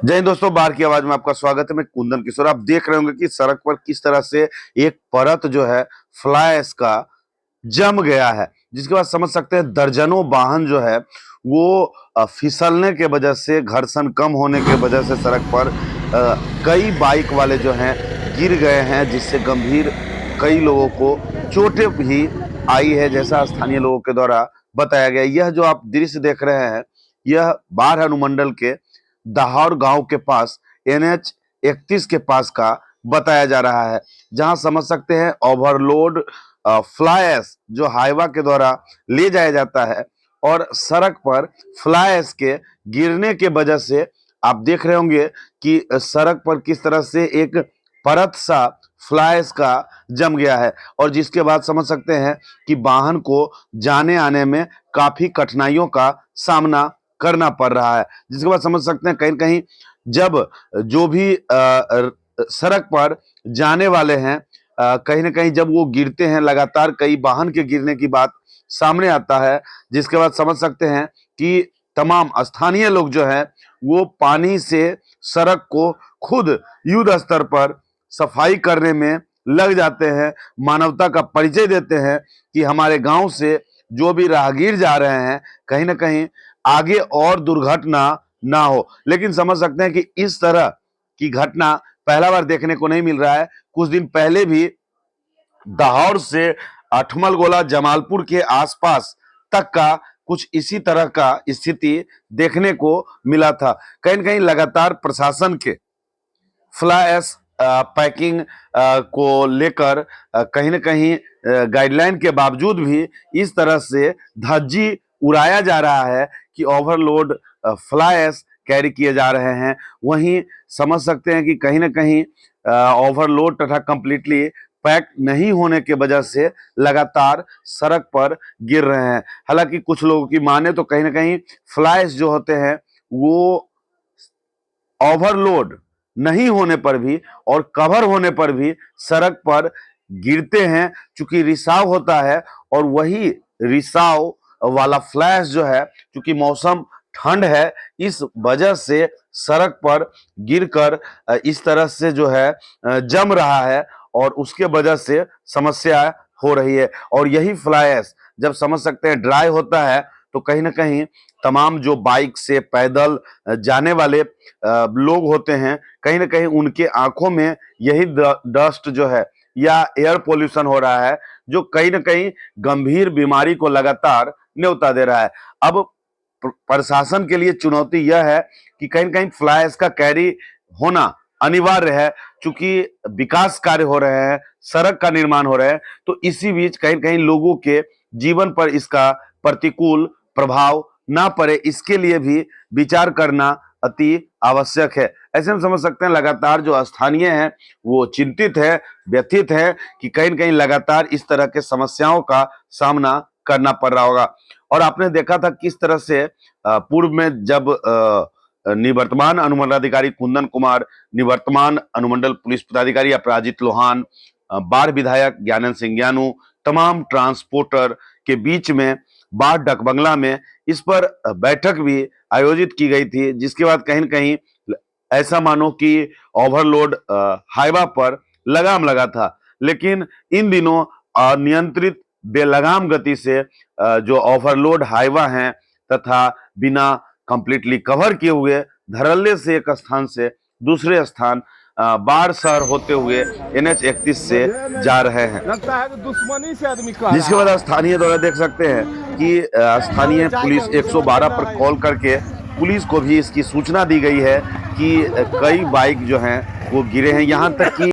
जय हिंद दोस्तों, बार की आवाज में आपका स्वागत है। मैं कुंदन किशोर। आप देख रहे होंगे कि सड़क पर किस तरह से एक परत जो है फ्लाई ऐश का जम गया है, जिसके बाद समझ सकते हैं दर्जनों वाहन जो है वो फिसलने के वजह से, घर्षण कम होने के वजह से सड़क पर कई बाइक वाले जो हैं गिर गए हैं, जिससे गंभीर कई लोगों को चोटें भी आई है, जैसा स्थानीय लोगों के द्वारा बताया गया। यह जो आप दृश्य देख रहे हैं, यह बाढ़ अनुमंडल के दाहौर गांव के पास NH 31 के पास का बताया जा रहा है, जहां समझ सकते हैं ओवरलोड फ्लाई ऐश जो हाईवा के द्वारा ले जाया जाता है और सड़क पर फ्लाई ऐश के गिरने के वजह से आप देख रहे होंगे कि सड़क पर किस तरह से एक परत सा फ्लाई ऐश का जम गया है, और जिसके बाद समझ सकते हैं कि वाहन को जाने आने में काफी कठिनाइयों का सामना करना पड़ रहा है। जिसके बाद समझ सकते हैं कहीं न कहीं जब जो भी सड़क पर जाने वाले हैं, कहीं न कहीं जब वो गिरते हैं, लगातार कई वाहन के गिरने की बात सामने आता है, जिसके बाद समझ सकते हैं कि तमाम स्थानीय लोग जो हैं वो पानी से सड़क को खुद युद्ध स्तर पर सफाई करने में लग जाते हैं, मानवता का परिचय देते हैं कि हमारे गांव से जो भी राहगीर जा रहे हैं कहीं न कहीं आगे और दुर्घटना ना हो। लेकिन समझ सकते हैं कि इस तरह की घटना पहला बार देखने को नहीं मिल रहा है। कुछ दिन पहले भी दाहौर से अठमल गोला जमालपुर के आसपास तक का कुछ इसी तरह का स्थिति देखने को मिला था। कहीं न कहीं लगातार प्रशासन के फ्लाई ऐश पैकिंग को लेकर कहीं न कहीं गाइडलाइन के बावजूद भी इस तरह से धज्जी उड़ाया जा रहा है कि ओवरलोड फ्लाई ऐश कैरी किए जा रहे हैं। वहीं समझ सकते हैं कि कहीं न कहीं ओवरलोड तथा कंप्लीटली पैक नहीं होने के वजह से लगातार सड़क पर गिर रहे हैं। हालांकि कुछ लोगों की माने तो कहीं न कहीं फ्लाई ऐश जो होते हैं वो ओवरलोड नहीं होने पर भी और कवर होने पर भी सड़क पर गिरते हैं, चूंकि रिसाव होता है, और वही रिसाव वाला फ्लाई ऐश जो है, चूंकि मौसम ठंड है, इस वजह से सड़क पर गिरकर इस तरह से जो है जम रहा है, और उसके वजह से समस्या हो रही है। और यही फ्लाई ऐश जब समझ सकते हैं ड्राई होता है तो कहीं ना कहीं तमाम जो बाइक से पैदल जाने वाले लोग होते हैं, कहीं ना कहीं उनके आंखों में यही डस्ट जो है या एयर पोल्यूशन हो रहा है, जो कहीं ना कहीं गंभीर बीमारी को लगातार न्योता दे रहा है। अब प्रशासन के लिए चुनौती यह है कि कहीं न कहीं फ्लाई ऐश का कैरी होना अनिवार्य है, चूंकि विकास कार्य हो रहे हैं, सड़क का निर्माण हो रहा है, तो इसी बीच कहीं न कहीं लोगों के जीवन पर इसका प्रतिकूल प्रभाव ना पड़े, इसके लिए भी विचार करना अति आवश्यक है। ऐसे में समझ सकते हैं लगातार जो स्थानीय हैं वो चिंतित है, व्यथित है कि कहीं न कहीं लगातार इस तरह के समस्याओं का सामना करना पड़ रहा होगा। और आपने देखा था किस तरह से पूर्व में जब निवर्तमान अनुमंडलाधिकारी कुंदन कुमार, निवर्तमान अनुमंडल पुलिस पदाधिकारी अपराजित लोहान, बाढ़ विधायक ज्ञानंद सिंह ज्ञानू, तमाम ट्रांसपोर्टर के बीच में बाढ़ डकबंगला में इस पर बैठक भी आयोजित की गई थी, जिसके बाद कहीं न कहीं ऐसा मानो कि ओवरलोड हाईवा पर लगाम लगा था। लेकिन इन दिनों अनियंत्रित बेलगाम गति से जो ओवरलोड हाईवा हैं तथा बिना कंप्लीटली कवर किए हुए धड़ल्ले से एक स्थान से दूसरे स्थान बाढ़ शहर होते हुए NH 31 से जा रहे हैं। लगता है कि दुश्मनी से आदमी जिसके बाद स्थानीय द्वारा देख सकते हैं कि स्थानीय पुलिस 112 पर कॉल करके पुलिस को भी इसकी सूचना दी गई है कि कई बाइक जो हैं वो गिरे हैं, यहाँ तक कि